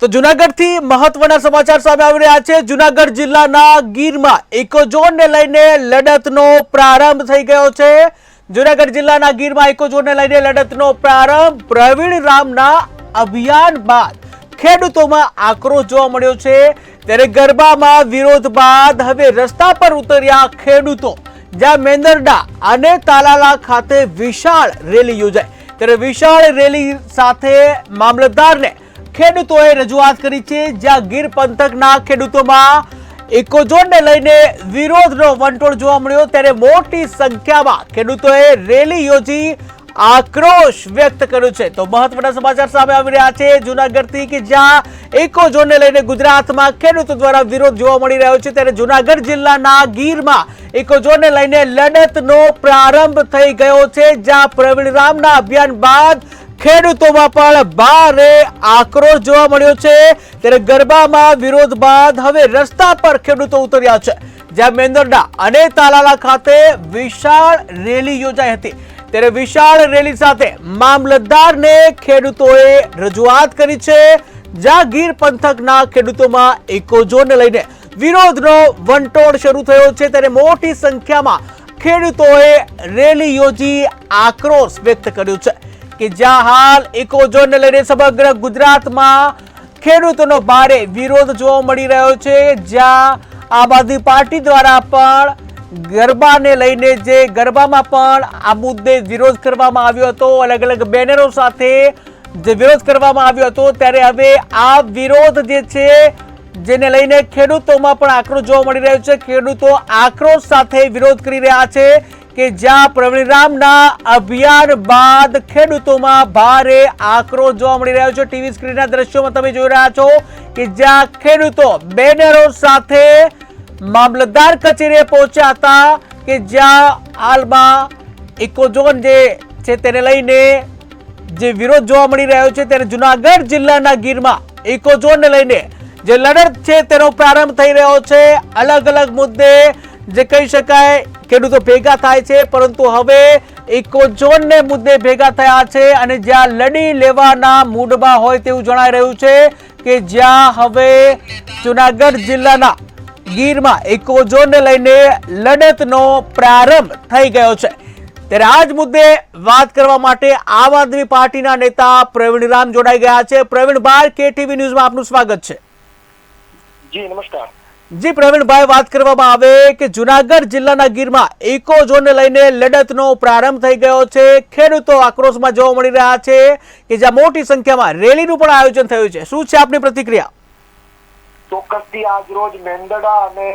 તો જૂનાગઢથી મહત્વના સમાચાર સામે આવી રહ્યા છે। જૂનાગઢ જિલ્લાના ગીરમાં ઇકોઝોનને લઈને લડતનો પ્રારંભ થઈ ગયો છે। જૂનાગઢ જિલ્લાના ગીરમાં ઇકોઝોનને લઈને લડતનો પ્રારંભ પ્રવીણ રામના અભિયાન બાદ ખેડૂતોમાં આક્રોશ જોવા મળ્યો છે। ત્યારે ગરબામાં વિરોધ બાદ હવે રસ્તા પર ઉતર્યા ખેડૂતો, જ્યાં મેંદરડા અને તાલાલા ખાતે વિશાળ રેલી યોજાઈ। ત્યારે વિશાળ રેલી સાથે મામલતદારને ખેડૂતોએ રજૂઆત કરી છે, જ્યાં ગીર પંથકના ખેડૂતોમાં ઇકોઝોનને લઈને વિરોધનો વંટોળ જોવા મળ્યો। ત્યારે મોટી સંખ્યામાં ખેડૂતોએ રેલી યોજી આક્રોશ વ્યક્ત કર્યો છે। તો મહત્વના સમાચાર સામે આવી રહ્યા છે જૂનાગઢથી, કે જ્યાં ઇકોઝોનને લઈને ગુજરાતમાં ખેડૂતો દ્વારા વિરોધ જોવા મળી રહ્યો છે। ત્યારે જૂનાગઢ જિલ્લાના ગીરમાં ઇકોઝોનને લઈને લડતનો પ્રારંભ થઈ ગયો છે, જ્યાં પ્રવીણ રામના અભિયાન બાદ ખેડૂતોમાં પણ ભારે આક્રોશ જોવા મળ્યો છે। ત્યારે ગરબામાં વિરોધ બાદ હવે રસ્તા પર ખેડૂતો ઉતર્યા છે, જ્યાં મેંદરડા અને તાલાલા ખાતે વિશાળ રેલી યોજાઈ હતી। ત્યારે વિશાળ રેલી સાથે મામલતદારને ખેડૂતોએ રજૂઆત કરી છે, જ્યાં ગીર પંથકના ખેડૂતોમાં ઇકોઝોનને લઈને વિરોધનો વંટોળ શરૂ થયો છે। ત્યારે મોટી સંખ્યામાં ખેડૂતોએ રેલી યોજી આક્રોશ વ્યક્ત કર્યો છે, કે જ્યાં હાલ ઇકોઝોનને લઈને સમગ્ર ગુજરાતમાં ખેડૂતોનો ભારે વિરોધ જોવા મળી રહ્યો છે। જ્યાં આમ આદમી પાર્ટી દ્વારા પણ ગરબાને લઈને જે ગરબામાં પણ આ મુદ્દે વિરોધ કરવામાં આવ્યો હતો, અલગ અલગ બેનરો સાથે જે વિરોધ કરવામાં આવ્યો હતો, ત્યારે હવે આ વિરોધ જે છે જેને લઈને ખેડૂતોમાં પણ આક્રોશ જોવા મળી રહ્યો છે। ખેડૂતો આક્રોશ સાથે વિરોધ કરી રહ્યા છે, કે જ્યાં પ્રવીણ રામના અભિયાન બાદ ખેડૂતોમાં ભારે આક્રોશ જોવા મળી રહ્યો છે। ટીવી સ્ક્રીનના દ્રશ્યોમાં તમે જોઈ રહ્યા છો કે જ્યાં ખેડૂતો બેનરો સાથે મામલતદાર કચેરીએ પહોંચ્યા હતા, કે જ્યાં હાલમાં ઇકોઝોન જે છે તેને લઈને જે વિરોધ જોવા મળી રહ્યો છે। ત્યારે જૂનાગઢ જિલ્લાના ગીરમાં ઇકોઝોનને લઈને જે લડત છે તેનો પ્રારંભ થઈ રહ્યો છે। અલગ અલગ મુદ્દે જે કહી શકાય ખેડૂતો ભેગા થાય છે, પરંતુ હવે ઇકોઝોનને મુદ્દે ભેગા થયા છે અને જ્યાં લડી લેવાના મૂડમાં હોય તેવું જણાઈ રહ્યું છે, કે જ્યાં હવે જૂનાગઢ જિલ્લાના ગીરમાં ઇકોઝોનને લઈને લડતનો પ્રારંભ થઈ ગયો છે। ત્યારે આ જ મુદ્દે વાત કરવા માટે આમ આદમી પાર્ટીના નેતા પ્રવીણ રામ જોડાઈ ગયા છે। પ્રવીણભાઈ, કેટીવી ન્યૂઝમાં આપનું સ્વાગત છે। જી નમસ્કાર। જી પ્રવીણભાઈ, વાત કરવામાં આવે કે જૂનાગઢ જિલ્લાના ગીરમાં ઇકોઝોનને લઈને લડતનો પ્રારંભ થઈ ગયો છે। ખેડૂતો આક્રોશમાં જોવા મળી રહ્યા છે, કે જ્યાં મોટી સંખ્યામાં રેલીનું પણ આયોજન થયું છે। શું છે આપની પ્રતિક્રિયા? ચોક્કસથી આજ રોજ મેંદરડા અને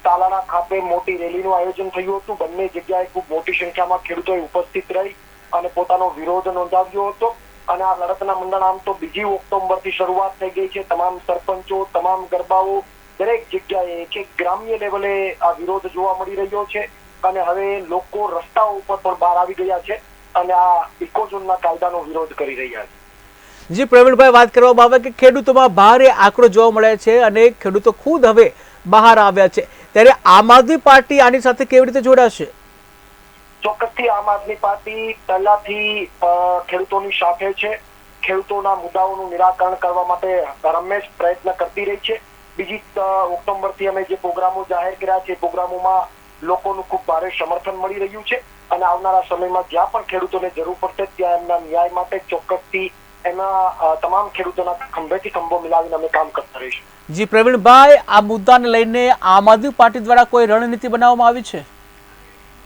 તાલાલા ખાતે મોટી રેલીનું આયોજન થયું હતું। બંને જગ્યાએ ખૂબ મોટી સંખ્યામાં ખેડૂતોએ ઉપસ્થિત રહી અને પોતાનો વિરોધ નોંધાવ્યો હતો। અને આ લડતના મંડળ આમ તો 2 ઓક્ટોબરથી શરૂઆત થઈ ગઈ છે। તમામ સરપંચો, તમામ ગરબાઓ, દરેક જગ્યાએ એક ગ્રામ્ય લેવલે આ વિરોધ જોવા મળી રહ્યો છે અને હવે લોકો રસ્તાઓ ઉપર પણ બહાર આવી ગયા છે અને આ ઇકોઝોનના કાયદાનો વિરોધ કરી રહ્યા છે। જી પ્રવીણભાઈ, વાત કરવામાં આવે કે ખેડૂતોમાં ભારે આક્રોશ જોવા મળે છે અને ખેડૂતો ખુદ હવે બહાર આવ્યા છે, ત્યારે આમ આદમી પાર્ટી આની સાથે કેવી રીતે જોડાશે? ચોક્કસથી આમ આદમી પાર્ટી પહેલાથી ખેડૂતોની સાથે છે। ખેડૂતોના મુદ્દાઓનું નિરાકરણ કરવા માટે હંમેશ પ્રયત્ન કરતી રહી છે। 2 ઓક્ટોબરથી અમે જે પ્રોગ્રામો જાહેર કર્યા છે, પ્રોગ્રામોમાં લોકોનું ખૂબ ભારે સમર્થન મળી રહ્યું છે અને આવનારા સમયમાં જ્યાં પણ ખેડૂતોને જરૂર પડશે ત્યાં એમના ન્યાય માટે ચોક્કસથી એના તમામ ખેડૂતોના ખંભેથી ખંભો મિલાવીને અમે કામ કરતા રહીશું। જી પ્રવીણભાઈ, આ મુદ્દાને લઈને આમ આદમી પાર્ટી દ્વારા કોઈ રણનીતિ બનાવવામાં આવી છે?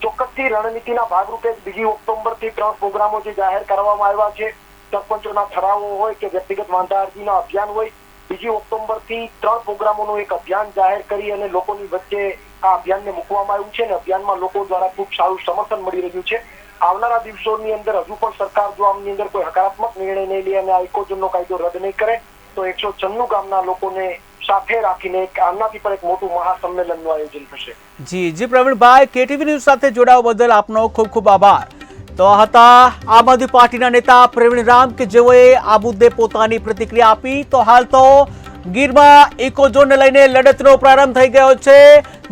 ચોક્કસથી રણનીતિના ભાગરૂપે 2 ઓક્ટોબરથી 3 પ્રોગ્રામો જે જાહેર કરવામાં આવ્યા છે, સરપંચોના ઠરાવો હોય કે વ્યક્તિગત વાંધા અરજીના અભિયાન હોય, 2 ઓક્ટોબરથી 3 પ્રોગ્રામોનું એક અભિયાન જાહેર કરી અને લોકોની વચ્ચે આ અભિયાનને મૂકવામાં આવ્યું છે અને અભિયાનમાં લોકો દ્વારા ખૂબ સારું સમર્થન મળી રહ્યું છે। આવનારા દિવસોની અંદર હજુ પણ સરકાર જો આમની અંદર કોઈ હકારાત્મક નિર્ણય નહીં લે અને આ ઇકોઝોનનો કાયદો રદ નહીં કરે તો 196 ગામના લોકોને સાથે રાખીને આનાથી પણ એક મોટું મહાસંમેલનનું આયોજન થશે। જી પ્રવીણભાઈ, કેટીવી ન્યૂઝ સાથે જોડાવા બદલ આપનો ખૂબ ખૂબ આભાર। તો હતા આમ આદમી પાર્ટીના નેતા પ્રવીણ રામ, કે જેઓએ આ મુદ્દે પોતાની પ્રતિક્રિયા આપી। તો હાલ તો ગીરમાં ઇકોઝોનને લઈને લડતનો પ્રારંભ થઈ ગયો છે,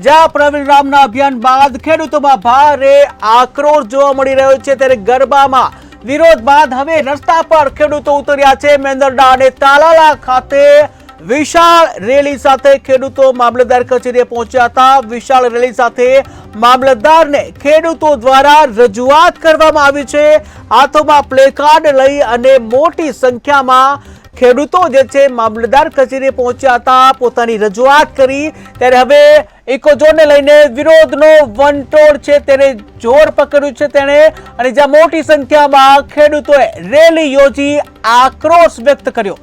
જ્યાં પ્રવીણ રામના અભિયાન બાદ ખેડૂતોમાં ભારે આક્રોશ જોવા મળી રહ્યો છે। ત્યારે ગરબામાં વિરોધ બાદ હવે રસ્તા પર ખેડૂતો ઉતર્યા છે. મેંદરડા અને તાલાલા ખાતે વિશાળ રેલી સાથે ખેડૂતો મામલતદાર કચેરીએ પહોંચ્યા હતા. વિશાળ રેલી સાથે મામલતદારને ખેડૂતો દ્વારા રજૂઆત કરવામાં આવી છે. હાથોમાં પ્લેકાર્ડ લઈ અને મોટી સંખ્યામાં ખેડૂતો જે છે મામલતદાર કચેરીએ પહોંચ્યા હતા, પોતાની રજૂઆત કરી. ત્યારે હવે ઇકોઝોનને લઈને વિરોધનો વંટોળ છે તેને જોર પકડ્યું છે તેણે, અને જ્યાં મોટી સંખ્યામાં ખેડૂતોએ રેલી યોજી આક્રોશ વ્યક્ત કર્યો.